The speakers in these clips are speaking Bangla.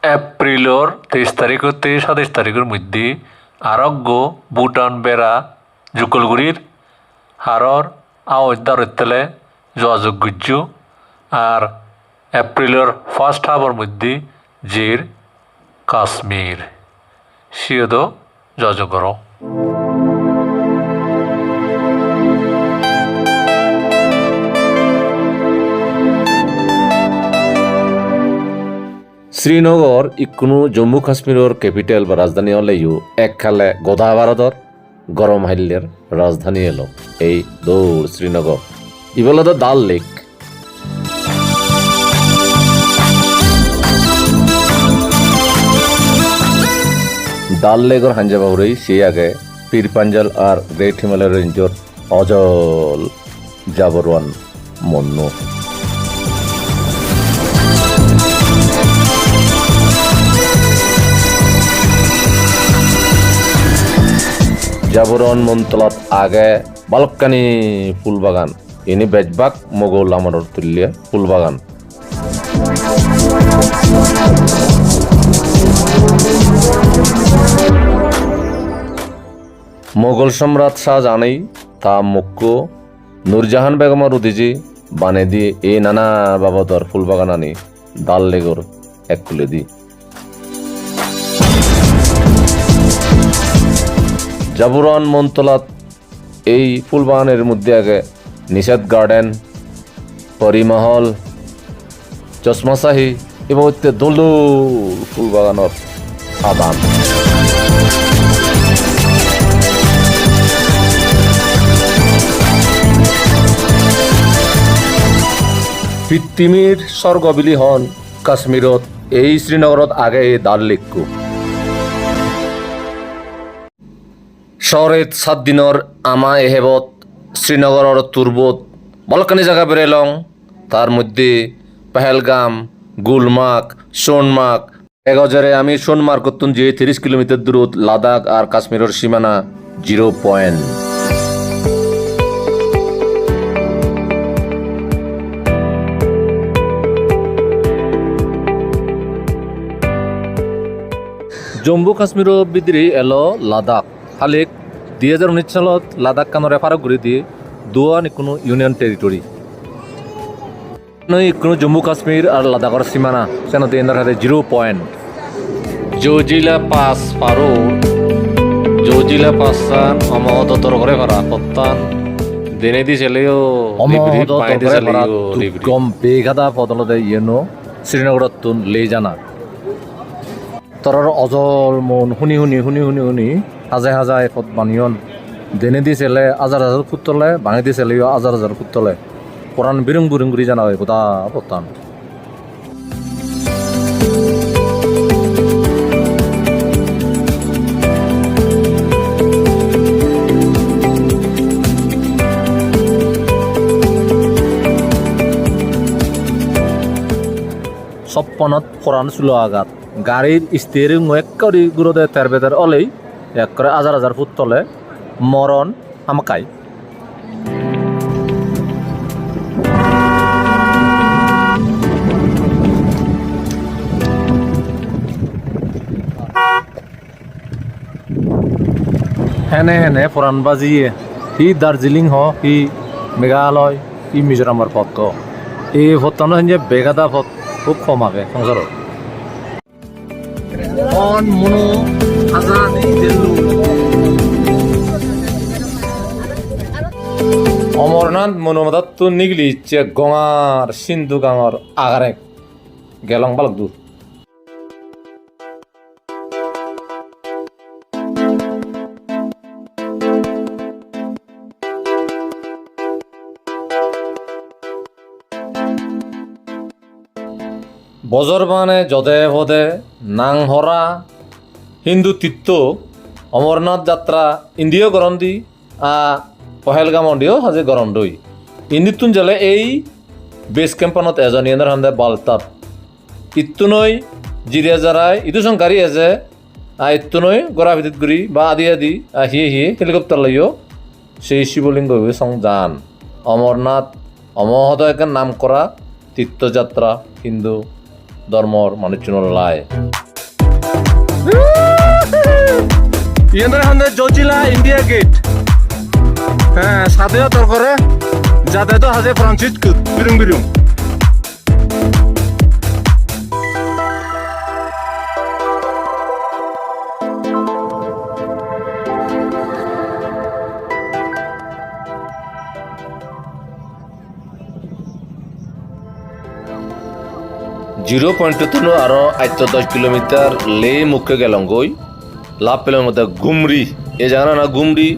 এপ্রিলের 23 তারিখ হতে 27 তারিখের মধ্যে আরোগ্য ভুটান বেড়া জুকলগুড়ির হারর আওয়াজদারতলে যোগাযোগ গুজ্জ আর এপ্রিলের ফার্স্ট হাফের মধ্যে জির কাশ্মীর সিয়দ যোগাযোগ করো। শ্রীনগর ইকুনো জম্মু কাশ্মীরের ক্যাপিটাল বা রাজধানী হলেও এককালে গোদা ভারতর গরম হাইলের রাজধানী এলো এই দৌড় শ্রীনগর ইবল ডাল লেক। ডাল লেকর হাঞ্জাবাউরি সেই আগে পীর পাঞ্জাল আর গ্রেট হিমালয় রেঞ্জর অজল জাবরওয়ান মন্নু। জাবরন মন্তলত আগে বালকানি ফুল বাগান ইনি বেজবাগ মোগল আমলের তুল্য ফুল বাগান। মোগল সম্রাট শাহজাহানই তা মুখ্য নূরজাহান বেগমর উদিজি বানে দিয়ে এই নানা বাবদর ফুল বাগান আনি ডাল লেগর এক কুলে দি। জাবরন মন্তলাত এই ফুলবাগানের মধ্যে আগে নিষাদ গার্ডেন, পরিমহল, চশমাশাহী এবং দোল ফুলবাগানের আদান। পৃথিবীর স্বর্গবিলি হন কাশ্মীরত এই শ্রীনগরত আগে এই ডাল লেককু। শহরেত 7 দিনের আমা এহেবত শ্রীনগরের তুরবত বলকানি জায়গা বেরেলং তার মধ্যে পেহেলগাম, গুলমার্গ, সোনমার্গ। এগজরে আমি সোনমার্গ তুন যে 30 কিলোমিটার দূরত লাদাখ আর কাশ্মীরের সীমানা 0 পয়েন্ট। জম্মু কাশ্মীরের বিদ্রি এলো লাদাখ হালিক 2019 সালত লাদাখ কানরে ফারক ঘুরে দিয়ে দুয়ান কোনো ইউনিয়ন টেরিটরি কোনো জম্মু কাশ্মীর আর লাদাখের সীমানা সেনাতে এনার হাতে 0 পয়েন্ট। জজিলা পাস পারো জজিলা পাসান অমহদতর করে ফারা পত্তান দেনে দি চলেও গম বেগাদা পদলতে ইয়েনো শ্রীনগরত তুন লে জানা তরর অজল মন শুনি শুনি শুনি শুনি শুনি হাজে হাজায় পথ বানিয়ন দেনে দি চেলে হাজার হাজার ফুট তলে ভাঙে দি চেলেও হাজার হাজার ফুট তলে কোরআন বিরং বিরং করে জানা হয় কোথা পত্তান। সপ্পনত কোরআন ছিল আঘাত গাড়ির স্টিয়ারিং একেবারে গুরুদে তের বেতার অলেই এক করে হাজার হাজার ফুট তলে মরণ আমাকাই। হেনে হেনে পুরান বাজিয়ে হি দার্জিলিং হ হি মেঘালয় হি মিজোরামের পথ এই ভত্তানো যে বেগাদা পথ খুব কম আগে সংসারত অমরনাথ মনোমদাত তো নিগলি ইচ্ছে গঙার সিন্ধু গাঙর আগারে গেলং বালক দূর। বজর মানে যদে ভদে নাংহরা হিন্দু তীর্থ অমরনাথ যাত্রা ইন্দিও গরম দি পহেলগাম অন্ডিও হাজে গরম দই ইন্দিতুন জলে এই বেস ক্যাম্পানত এজন ইয়ের হান্দে বালতাপ ইত্তুনৈ জিরিয়া যারাই ইতু সংকারি আছে ইত্তুনৈ গড়া ভিতর গুড়ি বা আদি আদি হিয়ে হিয়ে হেলিকপ্টার লইও সেই শিবলিঙ্গ সংযান অমরনাথ অমহদ নাম করা তীর্থযাত্রা হিন্দু ধর্মর মানুষজন লাই ইয়েন্দ্র হান্দে জজিলা ইন্ডিয়া গেট হ্যাঁ সাথেও তোর করে যাতে তো হাজে ফ্রান্সিস বিরুম বিরুম জিরো পয়েন্ট আরো 8-10 কিলোমিটার লে মুখে গেলাম গই লাভ পেলাম মধ্যে গুমরি এই জায়গা না গুমরি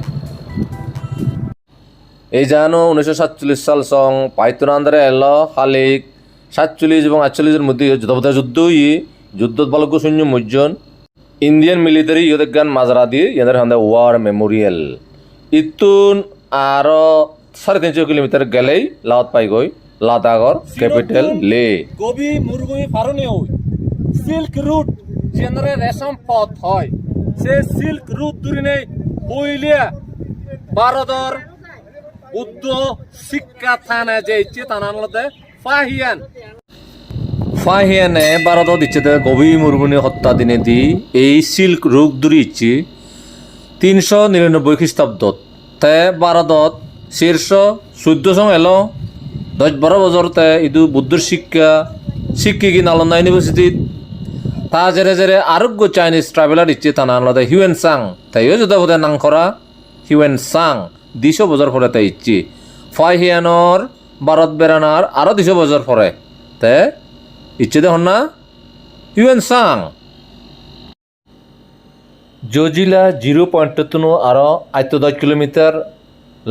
এই জানো 1947 সাল সং পাইতন আন্দারে এলো হালিক 47 এবং 48 মধ্যে যুদ্ধ যুদ্ধ বালক সৈন্য মজ্জন ইন্ডিয়ান মিলিটারি ইয়দের গান মাজরা দিয়ে ইয়াদের হান্দে ওয়ার মেমোরিয়াল ইতুন আরো 350 কিলোমিটার গেলেই লাওত পাই গই লাদাগর ক্যাপিটাল লে গবি মুরগুই ফারণে হই সিল্ক রুট জেনারে রেশম পথ হয় সে সিল্ক রুট দুরিনে হইলে ভারতর উদ্দ শিক্ষা থানা যে ইচ্ছে তানানলতে ফাহিয়ানে ভারত দিচ্ছে গভীর মুরগুনি হত্যা দিনে দি এই সিল্ক রুট দূরি ইচ্ছে 399 খ্রিস্টাব্দত তে ভারতত শীর্ষ 14 এলো 10-12 বছরতে ইদু বুদ্ধর শিক্ষা কি নালন্দা ইউনিভার্সিটিত তা জেরে জেরে আরোগ্য চাইনিজ ট্রাভেলার ইচ্ছে তা নালদে হিউয়েন সাং তাইও যদি বোধহয় নাংখরা হিউয়েন সাং 200 বছর পরে তাই ইচ্ছে ফাহিয়ানোর ভারত বেড়ানার আরো 200 বছর পরে তে ইচ্ছে দেখুন না হিউয়েন সাং জজিলা 0.2 আরো 8-10 কিলোমিটার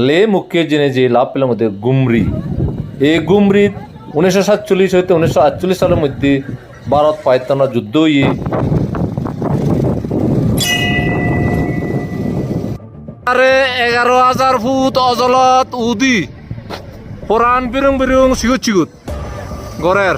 লে মুখ্য জেনে যে লাভ পেলাম মধ্যে গুমরি এই গুমরিত 1947 হইতে 1948 সালের মধ্যে ভারত পাকিস্তানের যুদ্ধ আরে 11,000 ফুট অজলত উদি পুরান বিরুং বিরুং সিগুত গড়ের